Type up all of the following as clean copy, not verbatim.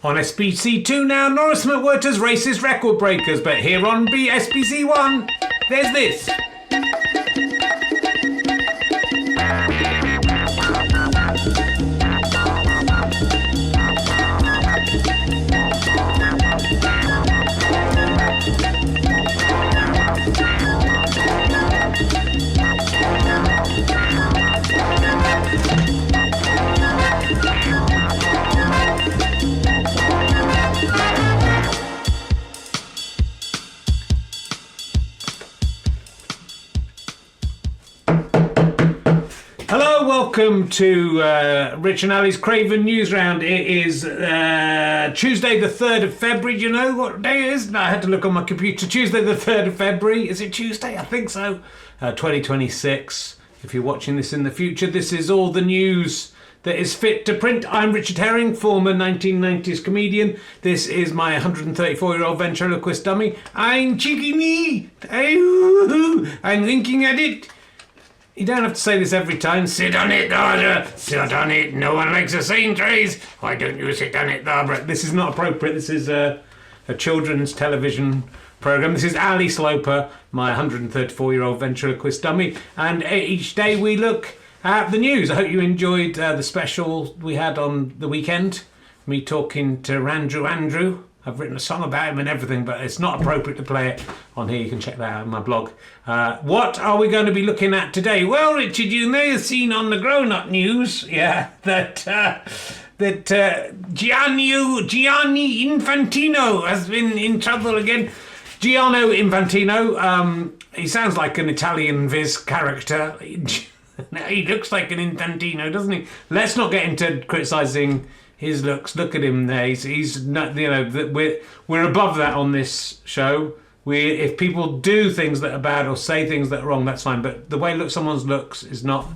On SBC2 now, Norris McWhirter's racist record breakers, but here on SBC1, there's this. Welcome to Rich and Ali's Craven Newsround. It is Tuesday the 3rd of February. Do you know what day it is? No, I had to look on my computer. Tuesday the 3rd of February. Is it Tuesday? I think so. 2026. If you're watching this in the future, this is all the news that is fit to print. I'm Richard Herring, former 1990s comedian. This is my 134-year-old ventriloquist dummy. I'm cheeky me. I'm thinking at it. You don't have to say this every time. Sit on it, daughter. Sit on it. No one likes the same trays. Why don't you sit on it, daughter? This is not appropriate. This is a children's television programme. This is Ali Sloper, my 134-year-old ventriloquist dummy. And each day we look at the news. I hope you enjoyed the special we had on the weekend. Me talking to Andrew. I've written a song about him and everything, but it's not appropriate to play it on here. You can check that out on my blog. What are we going to be looking at today? Well, Richard, you may have seen on the grown-up news, that Gianni Infantino has been in trouble again. Giani Infantino, he sounds like an Italian Viz character. He looks like an Infantino, doesn't he? Let's not get into criticising his looks. Look at him there. He's not, we're above that on this show. If people do things that are bad or say things that are wrong, that's fine. But the way someone's looks is not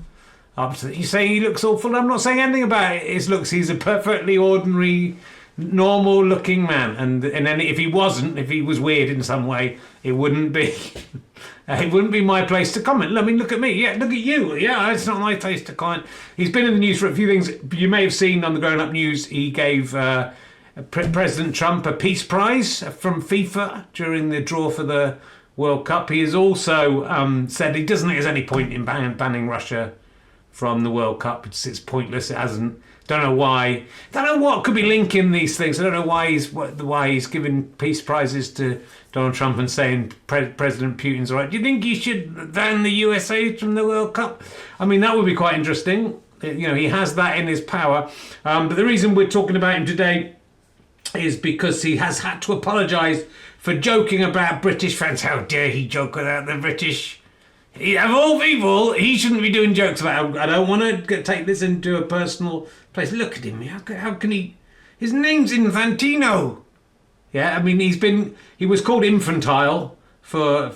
up to. You say he looks awful. I'm not saying anything about his looks. He's a perfectly ordinary, normal-looking man. And then if he was weird in some way, it wouldn't be. It wouldn't be my place to comment. I mean, look at me. Yeah, look at you. Yeah, it's not my place to comment. He's been in the news for a few things. You may have seen on the Grown Up News, he gave President Trump a peace prize from FIFA during the draw for the World Cup. He has also said he doesn't think there's any point in banning Russia from the World Cup. It's pointless. It hasn't. Don't know why. Don't know what could be linking these things. I don't know why he's giving peace prizes to Donald Trump and saying President Putin's all right. Do you think he should ban the USA from the World Cup? I mean, that would be quite interesting. He has that in his power. But the reason we're talking about him today is because he has had to apologise for joking about British fans. How dare he joke about the British? Of all people, he shouldn't be doing jokes about it. I don't want to take this into a personal place. Look at him. How can he? His name's Infantino. Yeah, I mean, he was called infantile for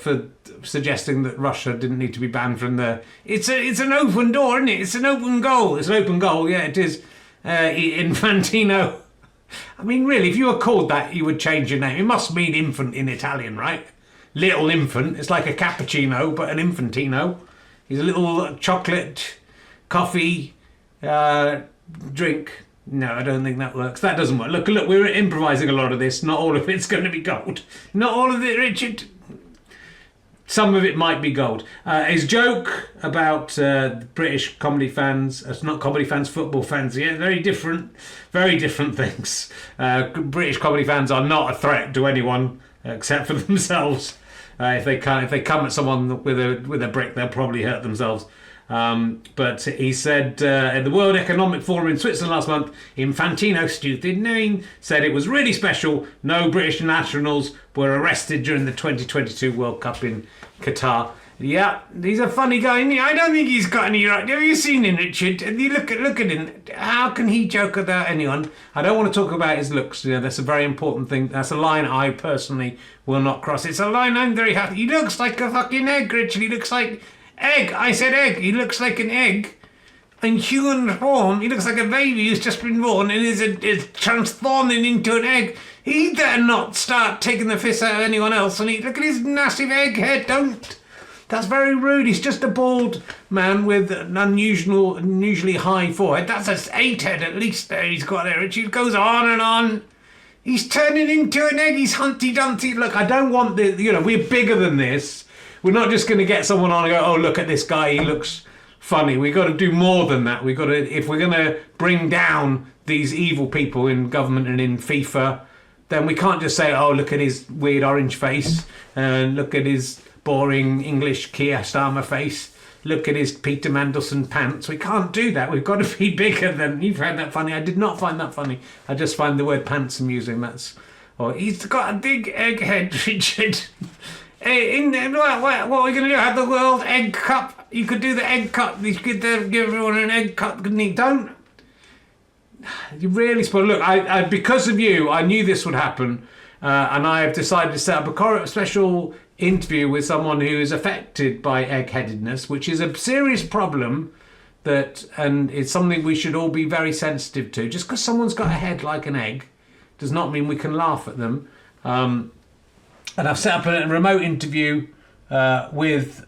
suggesting that Russia didn't need to be banned from the. It's an open door, isn't it? It's an open goal. It's an open goal. Yeah, it is. Infantino. I mean, really, if you were called that, you would change your name. It must mean infant in Italian, right? Little infant. It's like a cappuccino, but an infantino. He's a little chocolate coffee drink. No, I don't think that works. That doesn't work. Look, we're improvising a lot of this. Not all of it's going to be gold. Not all of it, Richard. Some of it might be gold. His joke about British comedy fans, it's not comedy fans, football fans. Yeah, very different things. British comedy fans are not a threat to anyone except for themselves. If they come at someone with a brick, they'll probably hurt themselves. But he said at the World Economic Forum in Switzerland last month, Infantino, stupid name, said it was really special. No British nationals were arrested during the 2022 World Cup in Qatar. Yeah, he's a funny guy. I don't think he's got any right. Have you seen him, Richard? You look at him. How can he joke about anyone? I don't want to talk about his looks. That's a very important thing. That's a line I personally will not cross. It's a line I'm very happy. He looks like a fucking egg, Richard. He looks like egg. I said egg. He looks like an egg. In human form, he looks like a baby who's just been born and is transforming into an egg. He dare not start taking the piss out of anyone else. And look at his massive egg head. Don't. That's very rude. He's just a bald man with an unusually high forehead. That's an 8 head at least there he's got there. It goes on and on. He's turning into an egg. He's Humpty Dumpty. Look, I don't want the, we're bigger than this. We're not just going to get someone on and go, oh, look at this guy. He looks funny. We've got to do more than that. We've got to, if we're going to bring down these evil people in government and in FIFA, then we can't just say, oh, look at his weird orange face and look at his boring English Keir Starmer face. Look at his Peter Mandelson pants. We can't do that. We've got to be bigger than... You've found that funny. I did not find that funny. I just find the word pants amusing. That's... Oh, he's got a big egghead, Richard. What are we going to do? Have the World Egg Cup? You could do the Egg Cup. You could give everyone an Egg Cup, couldn't you? Don't... You really spoil. Look, I because of you, I knew this would happen. And I have decided to set up a special interview with someone who is affected by eggheadedness, which is a serious problem and it's something we should all be very sensitive to. Just because someone's got a head like an egg does not mean we can laugh at them. And I've set up a remote interview with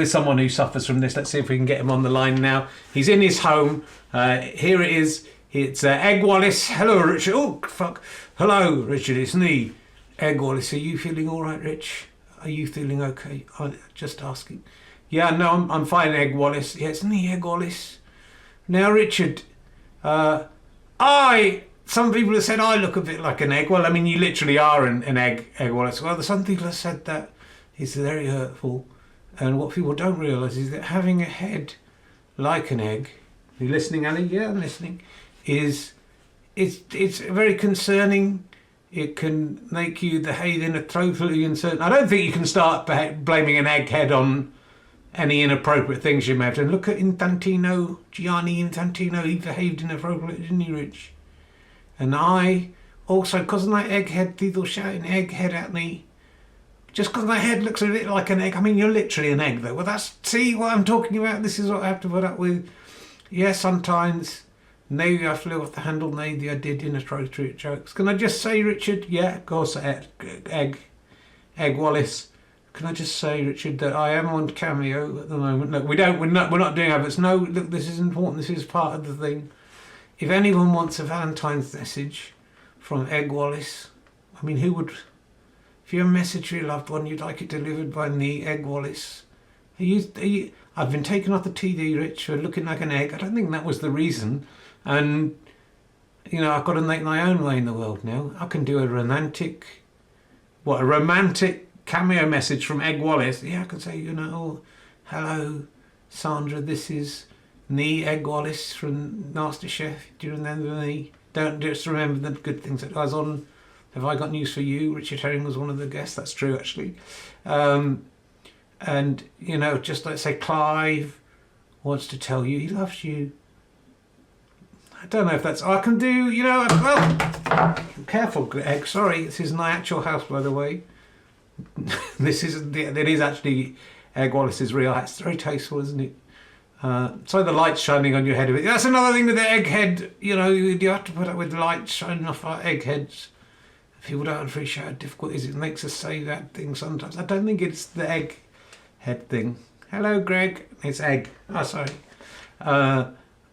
someone who suffers from this. Let's see if we can get him on the line now. He's in his home. Here it is. It's Egg Wallace. Hello, Richard. Oh, fuck. Hello, Richard. It's me, Egg Wallace. Are you feeling all right, Rich? Are you feeling okay? I'm just asking. Yeah, no, I'm fine, Egg Wallace. Yeah, it's me, Egg Wallace. Now, Richard, some people have said I look a bit like an egg. Well, I mean, you literally are an egg, Egg Wallace. Well, some people have said that is very hurtful. And what people don't realise is that having a head like an egg, are you listening, Ali? Yeah, I'm listening. It's very concerning. It can make you behave inappropriately and certain. I don't think you can start blaming an egghead on any inappropriate things you may have done. Look at Infantino, Giani Infantino. He behaved inappropriately, didn't he, Rich? And I also, because of my egghead, people shouting egghead at me. Just because my head looks a bit like an egg. I mean, you're literally an egg, though. Well, see what I'm talking about? This is what I have to put up with. Yeah, sometimes. Maybe I flew off the handle, maybe I did inappropriate jokes. Can I just say, Richard? Yeah, of course, Egg Wallace. Can I just say, Richard, that I am on Cameo at the moment. Look, we're not doing adverts. No, look, this is important. This is part of the thing. If anyone wants a Valentine's message from Egg Wallace, I mean, who would? If you have a message for your loved one, you'd like it delivered by me, Egg Wallace. Are you? I've been taken off the TV, Rich, for looking like an egg. I don't think that was the reason. And, I've got to make my own way in the world now. I can do a romantic cameo message from Egg Wallace. Yeah, I can say, hello, Sandra, this is me, Egg Wallace from MasterChef. Do you remember me? Don't just remember the good things that I was on. Have I got news for you? Richard Herring was one of the guests. That's true, actually. And, just like say, Clive wants to tell you he loves you. I don't know if that's... I can do, well... Careful, Egg. Sorry, this is my actual house, by the way. It is actually Egg Wallace's real house. It's very tasteful, isn't it? So the light's shining on your head a bit. That's another thing with the egghead. You have to put up with lights shining off our eggheads. People don't appreciate how difficult it is. It makes us say that thing sometimes. I don't think it's the egghead thing. Hello, Greg. It's Egg. Oh, sorry.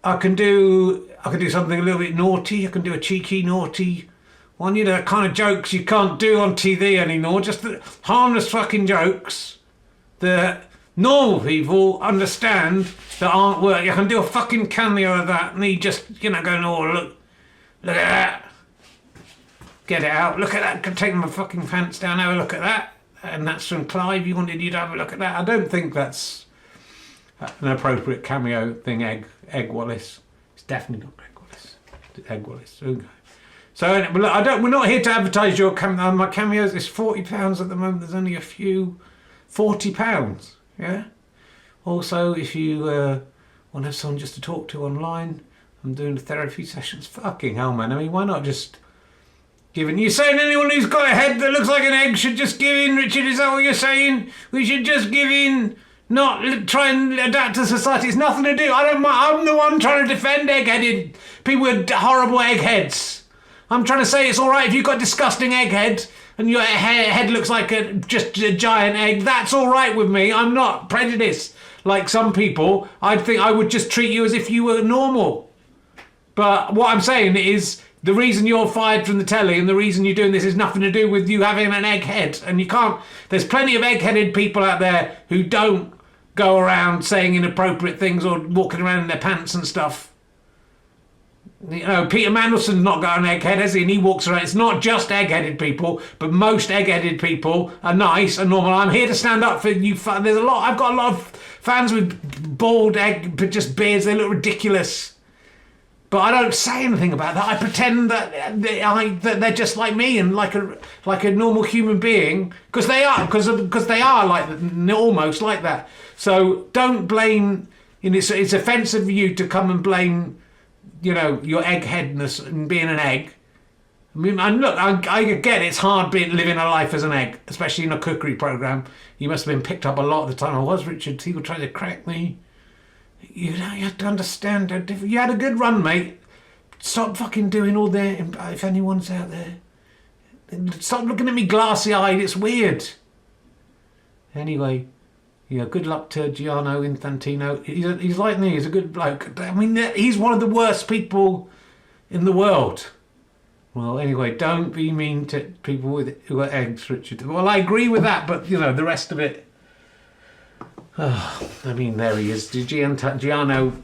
I can do something a little bit naughty. I can do a cheeky, naughty one. The kind of jokes you can't do on TV anymore. Just the harmless fucking jokes that normal people understand that aren't work. I can do a fucking cameo of that. Me just, going, oh, look at that. Get it out. Look at that. Can take my fucking pants down. Have a look at that. And that's from Clive. You wanted you to have a look at that. I don't think that's an appropriate cameo thing, Egg Wallace. It's definitely not Egg Wallace. It's Egg Wallace. Okay. So look, we're not here to advertise your my cameos. It's £40 at the moment. There's only a few. £40. Yeah. Also, if you want to have someone just to talk to online, I'm doing therapy sessions. Fucking hell, man. I mean, why not just give in? You're saying anyone who's got a head that looks like an egg should just give in, Richard? Is that what you're saying? We should just give in. Not try and adapt to society. It's nothing to do. I'm the one trying to defend egg-headed people with horrible eggheads. I'm trying to say it's all right if you've got disgusting egghead and your head looks like just a giant egg. That's all right with me. I'm not prejudiced like some people. I think I would just treat you as if you were normal. But what I'm saying is the reason you're fired from the telly and the reason you're doing this is nothing to do with you having an egghead. And you can't... There's plenty of egg-headed people out there who don't go around saying inappropriate things or walking around in their pants and stuff. You know, Peter Mandelson's not got an egghead, has he? And he walks around. It's not just egg-headed people, but most egg-headed people are nice and normal. I'm here to stand up for you. There's a lot. I've got a lot of fans with bald egg, but just beards. They look ridiculous. But I don't say anything about that. I pretend that they're just like me and like a normal human being, because they are, because they are like almost like that. So don't blame. You know, it's offensive for you to come and blame, you know, your eggheadness and being an egg. I mean, and look, I get it's hard living a life as an egg, especially in a cookery program. You must have been picked up a lot of the time. I was, Richard. People trying to crack me. You know, you have to understand how different. You had a good run, mate. Stop fucking doing all the. If anyone's out there, stop looking at me glassy-eyed. It's weird. Anyway, yeah. Good luck to Gianni Infantino. He's like me. He's a good bloke. I mean, he's one of the worst people in the world. Well, anyway, don't be mean to people who are eggs, Richard. Well, I agree with that, but you know the rest of it. Oh, I mean, there he is. Giano.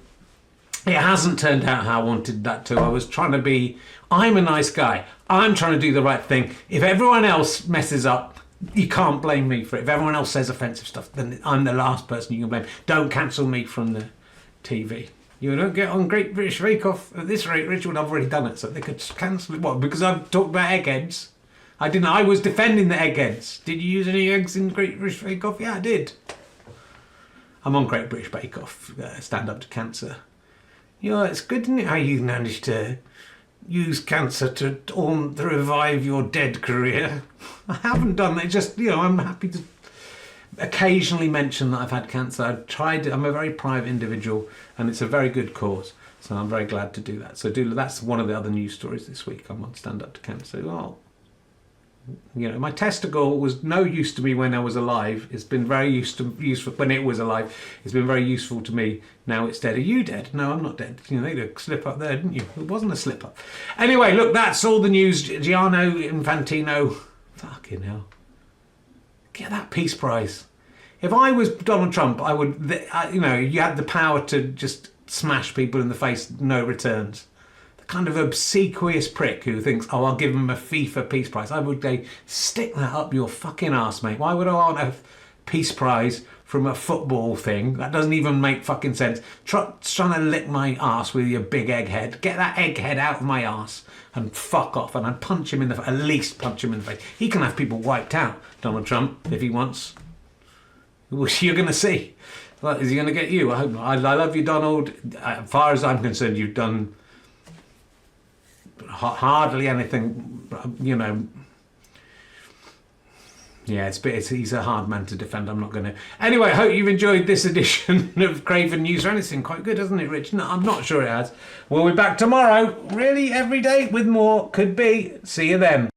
It hasn't turned out how I wanted that to. I was trying to be... I'm a nice guy. I'm trying to do the right thing. If everyone else messes up, you can't blame me for it. If everyone else says offensive stuff, then I'm the last person you can blame. Don't cancel me from the TV. You don't get on Great British Bake Off. At this rate, Richard, I've already done it, so they could cancel it. What? Because I've talked about eggheads. I didn't. I was defending the eggheads. Did you use any eggs in Great British Bake Off? Yeah, I did. I'm on Great British Bake Off, Stand Up to Cancer. Yeah, it's good, isn't it, how you managed to use cancer to revive your dead career. I haven't done that, just, you know, I'm happy to occasionally mention that I've had cancer. I've tried it. I'm a very private individual, and it's a very good cause, so I'm very glad to do that. So that's one of the other news stories this week. I'm on Stand Up to Cancer. Well, you know, my testicle was no use to me when I was alive. It's been very useful when it was alive. It's been very useful to me. Now it's dead. Are you dead? No, I'm not dead. You know, they did a slip up there, didn't you? It wasn't a slip up. Anyway, look, that's all the news. Giani Infantino. Fucking hell. Get that Peace Prize. If I was Donald Trump, I would, you know, you had the power to just smash people in the face, no returns. Kind of obsequious prick who thinks, oh, I'll give him a FIFA Peace Prize. I would say, stick that up your fucking arse, mate. Why would I want a Peace Prize from a football thing? That doesn't even make fucking sense. Trying to lick my arse with your big egghead. Get that egghead out of my arse and fuck off. And I'd punch him in the face. At least punch him in the face. He can have people wiped out, Donald Trump, if he wants. You're going to see. Well, is he going to get you? I hope not. I love you, Donald. As far as I'm concerned, you've done hardly anything, you know. Yeah, he's a hard man to defend. I'm not going to. Anyway, I hope you've enjoyed this edition of Craven Newsround. It's been quite good, hasn't it, Rich? No, I'm not sure it has. We'll be back tomorrow, really, every day with more. Could be. See you then.